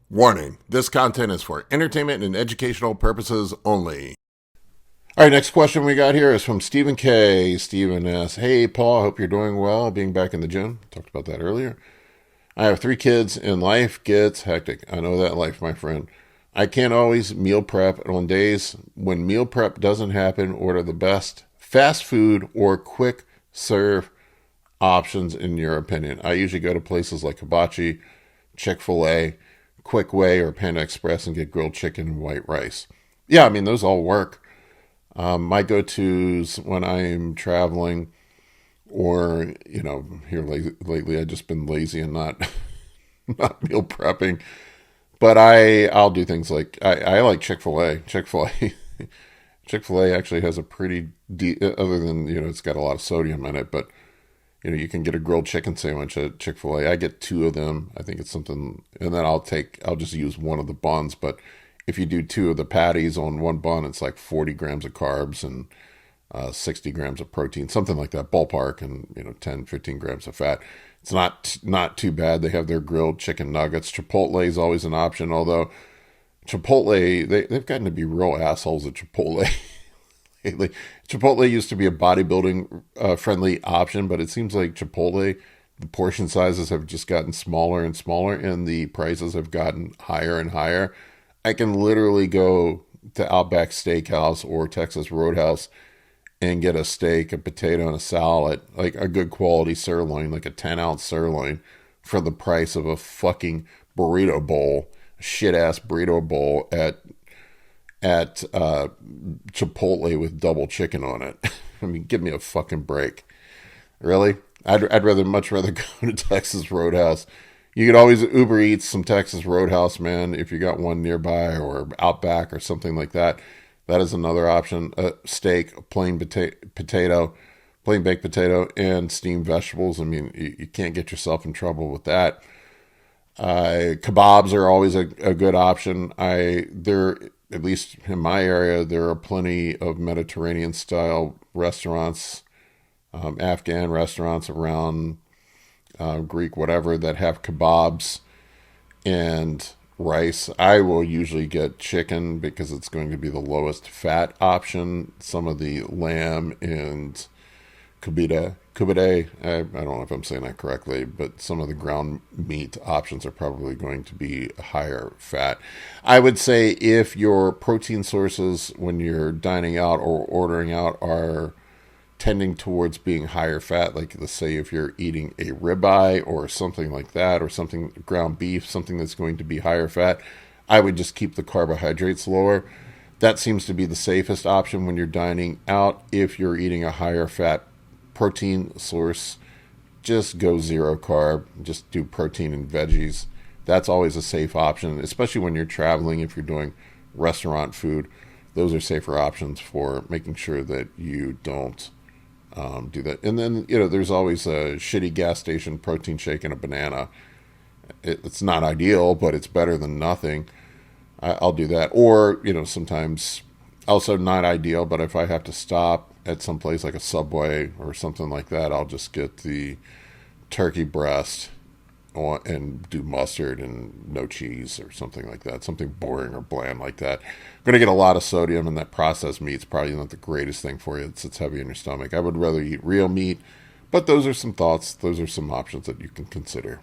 Warning, this content is for entertainment and educational purposes only. All right, next question we got here is from Stephen K. Stephen asks, "Hey, Paul, I hope you're doing well being back in the gym." Talked about that earlier. "I have 3 kids and life gets hectic." I know that life, my friend. "I can't always meal prep, and on days when meal prep doesn't happen, order the best fast food or quick serve options in your opinion. I usually go to places like Hibachi, Chick-fil-A, Quick Way, or Panda Express and get grilled chicken and white rice." Yeah, I mean, those all work. My go-tos when I'm traveling or, here lately I've just been lazy and not not meal prepping. But I'll do things like, I like Chick-fil-A. Chick-fil-A actually has a pretty, other than, it's got a lot of sodium in it, but you can get a grilled chicken sandwich at Chick-fil-A. I get 2 of them. I think it's something, and then I'll just use one of the buns. But if you do 2 of the patties on one bun, it's like 40 grams of carbs and 60 grams of protein, something like that, ballpark, and 10, 15 grams of fat. It's not too bad. They have their grilled chicken nuggets. Chipotle is always an option, although Chipotle, they've gotten to be real assholes at Chipotle. Lately. Chipotle used to be a bodybuilding friendly option, but it seems like Chipotle, the portion sizes have just gotten smaller and smaller, and the prices have gotten higher and higher. I can literally go to Outback Steakhouse or Texas Roadhouse and get a steak, a potato, and a salad, like a good quality sirloin, like a 10-ounce sirloin, for the price of a fucking burrito bowl, shit ass burrito bowl at Chipotle with double chicken on it. I mean, give me a fucking break. Really? I'd much rather go to Texas Roadhouse. You could always Uber Eats some Texas Roadhouse, man, if you got one nearby, or Outback or something like that. That is another option. A steak, a plain baked potato, and steamed vegetables. I mean, you can't get yourself in trouble with that. Kebabs are always a good option. At least in my area, there are plenty of Mediterranean style restaurants, Afghan restaurants around, Greek, whatever, that have kebabs and rice. I will usually get chicken because it's going to be the lowest fat option. Some of the lamb and kubita, I don't know if I'm saying that correctly, but some of the ground meat options are probably going to be higher fat. I would say if your protein sources when you're dining out or ordering out are tending towards being higher fat, like let's say if you're eating a ribeye or something like that, or something ground beef, something that's going to be higher fat, I would just keep the carbohydrates lower. That seems to be the safest option when you're dining out. If you're eating a higher fat protein source, just go 0 carb, just do protein and veggies. That's always a safe option, especially when you're traveling. If you're doing restaurant food, those are safer options for making sure that you don't do that. And then there's always a shitty gas station protein shake and a banana. It's not ideal, but it's better than nothing. I'll do that. Or sometimes also not ideal, but if I have to stop at some place like a Subway or something like that, I'll just get the turkey breast and do mustard and no cheese or something like that. Something boring or bland like that. I'm going to get a lot of sodium, and that processed meat's probably not the greatest thing for you. It's heavy in your stomach. I would rather eat real meat, but those are some thoughts. Those are some options that you can consider.